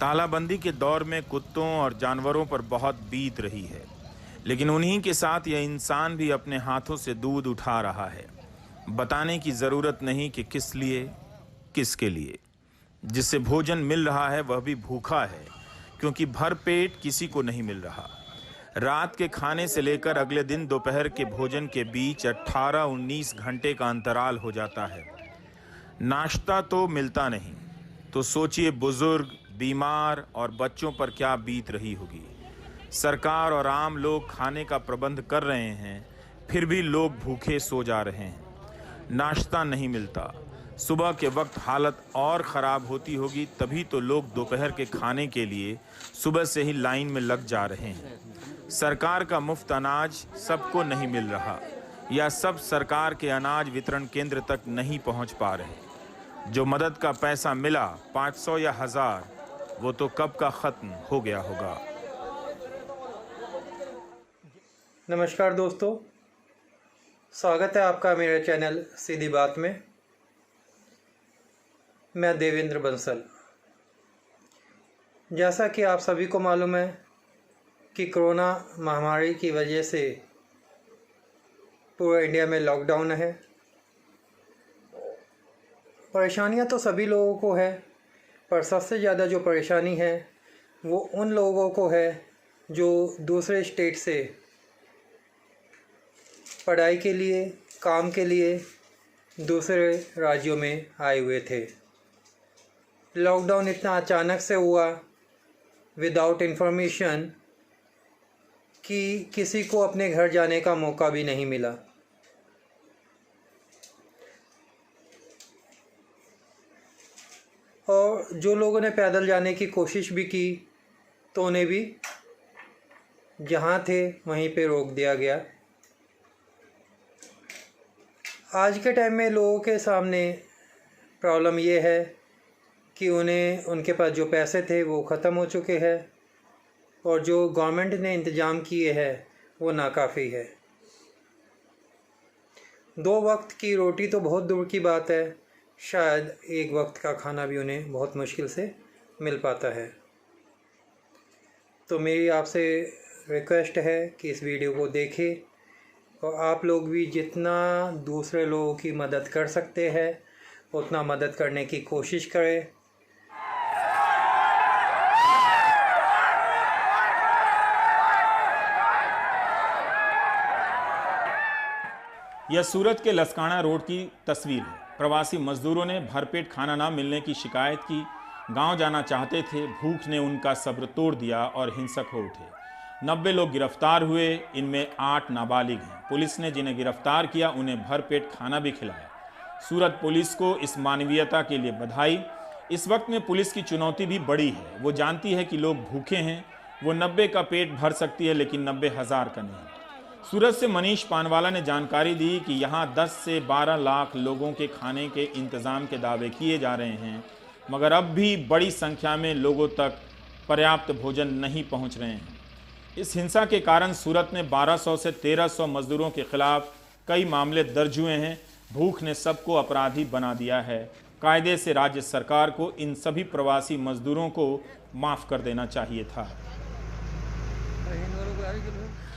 तालाबंदी के दौर में कुत्तों और जानवरों पर बहुत बीत रही है, लेकिन उन्हीं के साथ यह इंसान भी अपने हाथों से दूध उठा रहा है। बताने की ज़रूरत नहीं कि किस लिए, किसके लिए। जिससे भोजन मिल रहा है वह भी भूखा है, क्योंकि भर पेट किसी को नहीं मिल रहा। रात के खाने से लेकर अगले दिन दोपहर के भोजन के बीच 18-19 घंटे का अंतराल हो जाता है। नाश्ता तो मिलता नहीं, तो सोचिए बुजुर्ग, बीमार और बच्चों पर क्या बीत रही होगी। सरकार और आम लोग खाने का प्रबंध कर रहे हैं, फिर भी लोग भूखे सो जा रहे हैं। नाश्ता नहीं मिलता, सुबह के वक्त हालत और ख़राब होती होगी, तभी तो लोग दोपहर के खाने के लिए सुबह से ही लाइन में लग जा रहे हैं। सरकार का मुफ्त अनाज सबको नहीं मिल रहा, या सब सरकार के अनाज वितरण केंद्र तक नहीं पहुंच पा रहे। जो मदद का पैसा मिला 500 या 1000, वो तो कब का ख़त्म हो गया होगा। नमस्कार दोस्तों, स्वागत है आपका मेरे चैनल सीधी बात में। मैं देवेंद्र बंसल। जैसा कि आप सभी को मालूम है कि कोरोना महामारी की वजह से पूरे इंडिया में लॉकडाउन है। परेशानियां तो सभी लोगों को है, पर सबसे ज़्यादा जो परेशानी है वो उन लोगों को है जो दूसरे स्टेट से पढ़ाई के लिए, काम के लिए दूसरे राज्यों में आए हुए थे। लॉकडाउन इतना अचानक से हुआ, विदाउट इन्फॉर्मेशन, कि किसी को अपने घर जाने का मौका भी नहीं मिला। और जो लोगों ने पैदल जाने की कोशिश भी की तो उन्हें भी जहाँ थे वहीं पे रोक दिया गया। आज के टाइम में लोगों के सामने प्रॉब्लम ये है कि उनके पास जो पैसे थे वो ख़त्म हो चुके हैं, और जो गवर्नमेंट ने इंतज़ाम किए हैं वो नाकाफ़ी है। 2 वक्त की रोटी तो बहुत दूर की बात है, शायद 1 वक्त का खाना भी उन्हें बहुत मुश्किल से मिल पाता है। तो मेरी आपसे रिक्वेस्ट है कि इस वीडियो को देखें और आप लोग भी जितना दूसरे लोगों की मदद कर सकते हैं उतना मदद करने की कोशिश करें। यह सूरत के लसकाना रोड की तस्वीर है। प्रवासी मजदूरों ने भरपेट खाना ना मिलने की शिकायत की। गांव जाना चाहते थे, भूख ने उनका सब्र तोड़ दिया और हिंसक हो उठे। 90 लोग गिरफ्तार हुए, इनमें 8 नाबालिग हैं। पुलिस ने जिन्हें गिरफ्तार किया उन्हें भरपेट खाना भी खिलाया। सूरत पुलिस को इस मानवीयता के लिए बधाई। इस वक्त में पुलिस की चुनौती भी बड़ी है। वो जानती है कि लोग भूखे हैं। वो 90 का पेट भर सकती है, लेकिन 90,000 का नहीं। सूरत से मनीष पानवाला ने जानकारी दी कि यहाँ 10 से 12 लाख लोगों के खाने के इंतज़ाम के दावे किए जा रहे हैं, मगर अब भी बड़ी संख्या में लोगों तक पर्याप्त भोजन नहीं पहुँच रहे हैं। इस हिंसा के कारण सूरत में 1200 से 1300 मजदूरों के खिलाफ कई मामले दर्ज हुए हैं। भूख ने सबको अपराधी बना दिया है। कायदे से राज्य सरकार को इन सभी प्रवासी मजदूरों को माफ़ कर देना चाहिए था।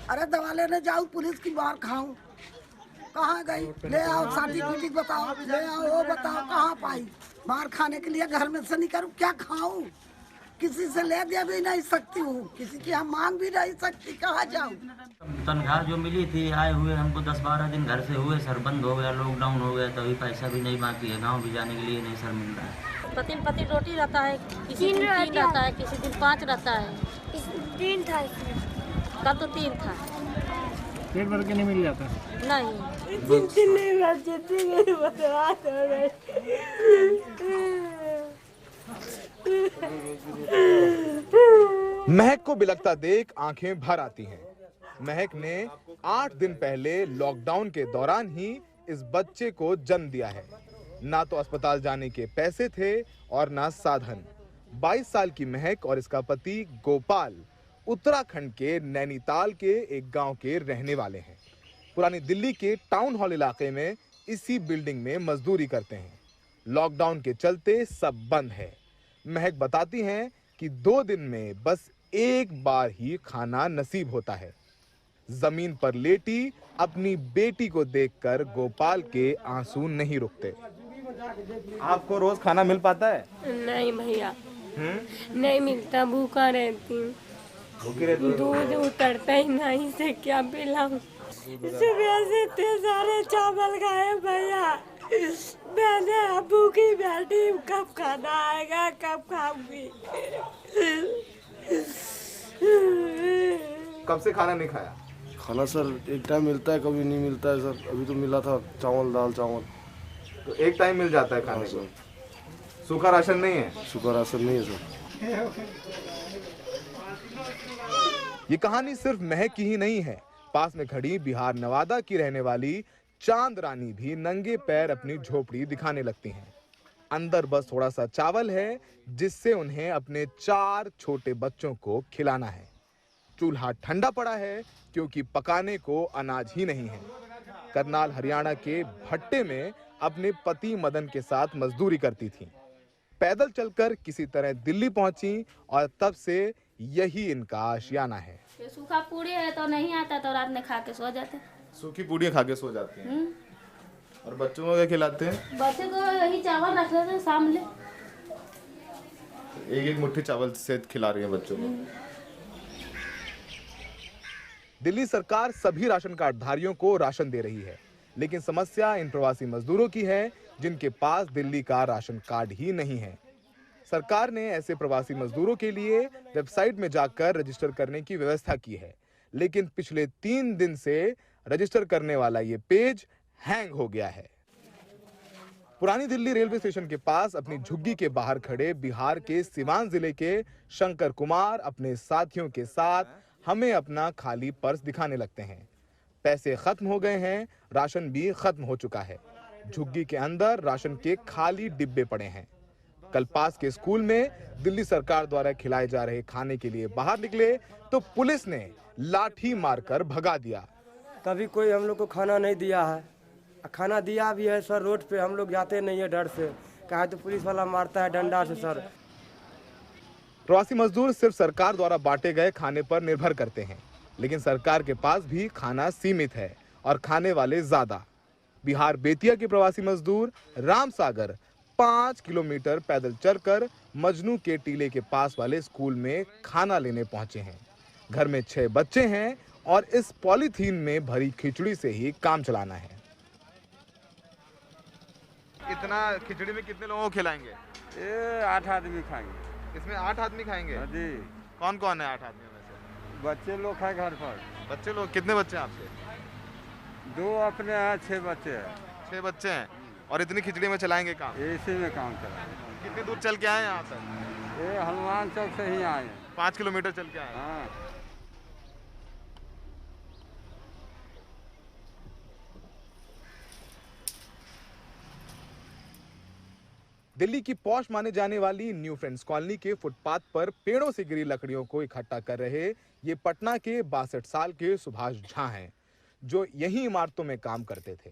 अरे दवा लेने जाऊँ, पुलिस की बाहर खाऊं, कहाँ गई? ले आओ सर्टिफिकेट, बताओ, ले आओ, वो बताओ कहाँ पाई? बाहर खाने के लिए घर में से नहीं करूँ, क्या खाऊं? किसी से ले दे भी नहीं सकती हूँ, किसी की हम मांग भी नहीं सकती, कहाँ जाऊँ? तनख्वाह जो मिली थी आए हुए हमको 10-12 दिन घर से हुए सर, बंद हो गया, लॉकडाउन हो गया, तभी पैसा भी नहीं बाकी है, गाँव भी जाने के लिए नहीं सर मिल रहा है। पति रोटी रहता है, किसी दिन 3 रहता है, किसी दिन 5 रहता है। 3 था, कल तो 3 था। पेट भर के नहीं मिल जाता नहीं, 3 नहीं महक को बिलखता देख आंखें भर आती हैं। महक ने 8 दिन पहले लॉकडाउन के दौरान ही इस बच्चे को जन्म दिया है। ना तो अस्पताल जाने के पैसे थे और ना साधन। 22 साल की महक और इसका पति गोपाल उत्तराखंड के नैनीताल के एक गांव के रहने वाले हैं। पुरानी दिल्ली के टाउन हॉल इलाके में इसी बिल्डिंग में मजदूरी करते हैं। लॉकडाउन के चलते सब बंद है। महक बताती हैं कि 2 दिन में बस एक बार ही खाना नसीब होता है। जमीन पर लेटी अपनी बेटी को देखकर गोपाल के आंसू नहीं रुकते। आपको रोज खाना मिल पाता है? नहीं भैया, नहीं मिलता, भूखा रहती हूँ, दूध उतरता ही नहीं, से क्या पिलाऊं। सुबह से इतने सारे चावल खाए भैया, मैंने अबू की बैठी, कब खाना आएगा, कब खाऊंगी। कब से खाना नहीं खाया? खाना सर एक टाइम मिलता है, कभी नहीं मिलता है सर। अभी तो मिला था चावल, दाल चावल। तो एक टाइम मिल जाता है खाने को? सूखा राशन नहीं है? सूखा राशन नहीं है सर। ये कहानी सिर्फ महक की ही नहीं है। पास में खड़ी बिहार नवादा की रहने वाली चांद रानी भी नंगे पैर अपनी झोपड़ी दिखाने लगती हैं। अंदर बस थोड़ा सा चावल है जिससे उन्हें अपने 4 छोटे बच्चों को खिलाना है। चूल्हा ठंडा पड़ा है क्योंकि पकाने को अनाज ही नहीं है। करनाल हरियाणा के भट्टे में अपने पति मदन के साथ मजदूरी करती थी। पैदल चलकर किसी तरह दिल्ली पहुंची और तब से यही इनका आशियाना है। सूखा पूरी है तो नहीं आता, तो रात में खा के सो जाते। सूखी पूड़ियाँ खा के सो जाते हैं। और बच्चों को क्या खिलाते हैं? बच्चे को यही चावल रख लेते हैं सामने। एक मुट्ठी चावल से खिला रही है बच्चों को। दिल्ली सरकार सभी राशन कार्डधारियों को राशन दे रही है, लेकिन समस्या इन प्रवासी मजदूरों की है जिनके पास दिल्ली का राशन कार्ड ही नहीं है। सरकार ने ऐसे प्रवासी मजदूरों के लिए वेबसाइट में जाकर रजिस्टर करने की व्यवस्था की है, लेकिन पिछले 3 दिन से रजिस्टर करने वाला ये पेज हैंग हो गया है। पुरानी दिल्ली रेलवे स्टेशन के पास अपनी झुग्गी के बाहर खड़े बिहार के सीवान जिले के शंकर कुमार अपने साथियों के साथ हमें अपना खाली पर्स दिखाने लगते हैं। पैसे खत्म हो गए हैं, राशन भी खत्म हो चुका है। झुग्गी के अंदर राशन के खाली डिब्बे पड़े हैं। कल पास के स्कूल में दिल्ली सरकार द्वारा खिलाए जा रहे खाने के लिए बाहर निकले तो पुलिस ने लाठी मारकर भगा दिया। तभी कोई हम लोग को खाना नहीं दिया है। खाना दिया भी है सर, रोड पे हम लोग जाते नहीं है डर से, कहा तो पुलिस वाला मारता है डंडा से सर। प्रवासी मजदूर सिर्फ सरकार द्वारा बांटे गए खाने पर निर्भर करते हैं, लेकिन सरकार के पास भी खाना सीमित है और खाने वाले ज्यादा। बिहार बेतिया के प्रवासी मजदूर राम सागर 5 किलोमीटर पैदल चलकर मजनू के टीले के पास वाले स्कूल में खाना लेने पहुंचे हैं। घर में 6 बच्चे हैं और इस पॉलीथीन में भरी खिचड़ी से ही काम चलाना है। इतना खिचड़ी में कितने लोगों को खिलाएंगे? ये 8 आदमी खाएंगे। इसमें 8 आदमी खाएंगे? हाँ जी। कौन कौन है 8 आदमियों में से? बच्चे लोग हैं घर पर। बच्चे लोग कितने बच्चे हैं आपके? 2 अपने हैं, 6 बच्चे हैं। 6 बच्चे हैं और इतनी खिचड़ी में चलाएंगे काम? इसी में काम चलाएंगे। कितनी दूर चल के आए यहाँ तक? ये हनुमान चौक से ही आए हैं। 5 किलोमीटर चल के आए? हाँ। दिल्ली की पॉश माने जाने वाली न्यू फ्रेंड्स कॉलोनी के फुटपाथ पर पेड़ों से गिरी लकड़ियों को इकट्ठा कर रहे ये पटना के 62 साल के सुभाष झा हैं, जो यही इमारतों में काम करते थे।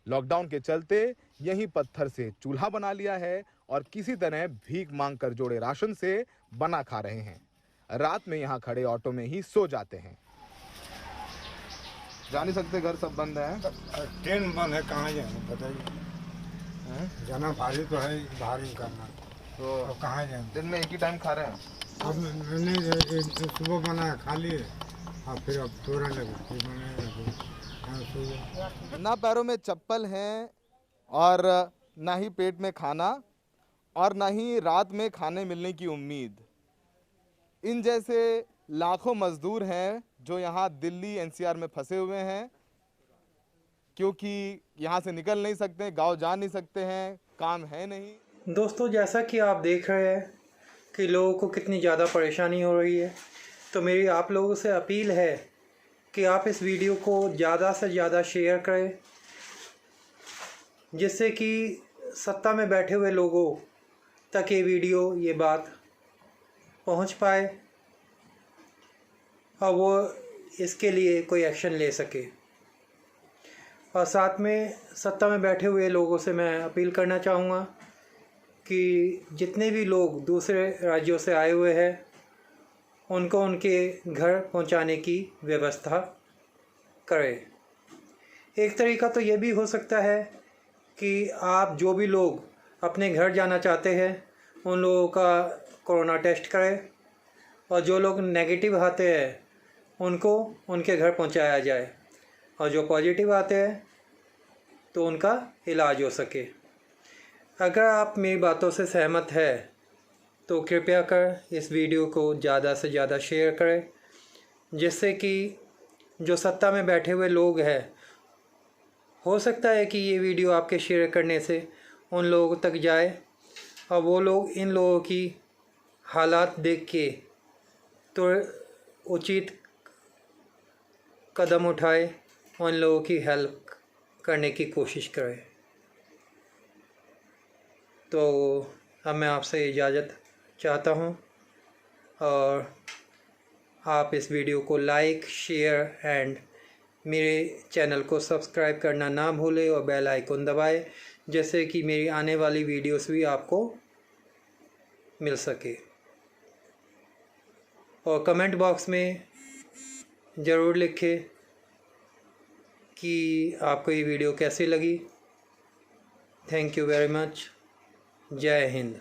लॉकडाउन के चलते यही पत्थर से चूल्हा बना लिया है और किसी तरह भीख मांगकर जोड़े राशन से बना खा रहे हैं। रात में यहाँ खड़े ऑटो में ही सो जाते हैं। जा नहीं सकते, घर सब बंद है। ट्रेन बंद है, कहाँ जाएंगे बताइए। जाना भारी तो है, भारी करना तो कहाँ जाएंगे। दिन में एक ही टाइम खा रहे हैं? अब मैंने सुबह बनाया खा लिए और फिर अब थोड़ा लगे ना पैरों में चप्पल हैं और ना ही पेट में खाना और ना ही रात में खाने मिलने की उम्मीद। इन जैसे लाखों मजदूर हैं जो यहाँ दिल्ली एनसीआर में फंसे हुए हैं, क्योंकि यहाँ से निकल नहीं सकते, गांव जा नहीं सकते हैं, काम है नहीं। दोस्तों, जैसा कि आप देख रहे हैं कि लोगों को कितनी ज़्यादा परेशानी हो रही है, तो मेरी आप लोगों से अपील है कि आप इस वीडियो को ज़्यादा से ज़्यादा शेयर करें, जिससे कि सत्ता में बैठे हुए लोगों तक ये वीडियो, ये बात पहुंच पाए और वो इसके लिए कोई एक्शन ले सके। और साथ में सत्ता में बैठे हुए लोगों से मैं अपील करना चाहूँगा कि जितने भी लोग दूसरे राज्यों से आए हुए हैं उनको उनके घर पहुंचाने की व्यवस्था करें। एक तरीका तो ये भी हो सकता है कि आप जो भी लोग अपने घर जाना चाहते हैं उन लोगों का कोरोना टेस्ट करें और जो लोग नेगेटिव आते हैं उनको उनके घर पहुंचाया जाए और जो पॉजिटिव आते हैं तो उनका इलाज हो सके। अगर आप मेरी बातों से सहमत है तो कृपया कर इस वीडियो को ज़्यादा से ज़्यादा शेयर करें, जिससे कि जो सत्ता में बैठे हुए लोग हैं, हो सकता है कि ये वीडियो आपके शेयर करने से उन लोगों तक जाए और वो लोग इन लोगों की हालात देख के तो उचित कदम उठाए, उन लोगों की हेल्प करने की कोशिश करें। तो अब मैं आपसे इजाज़त चाहता हूँ और आप इस वीडियो को लाइक, शेयर एंड मेरे चैनल को सब्सक्राइब करना ना भूलें और बेल आइकन दबाएं, जैसे कि मेरी आने वाली वीडियोस भी आपको मिल सके। और कमेंट बॉक्स में ज़रूर लिखें कि आपको ये वीडियो कैसी लगी। Thank you very much. जय हिंद।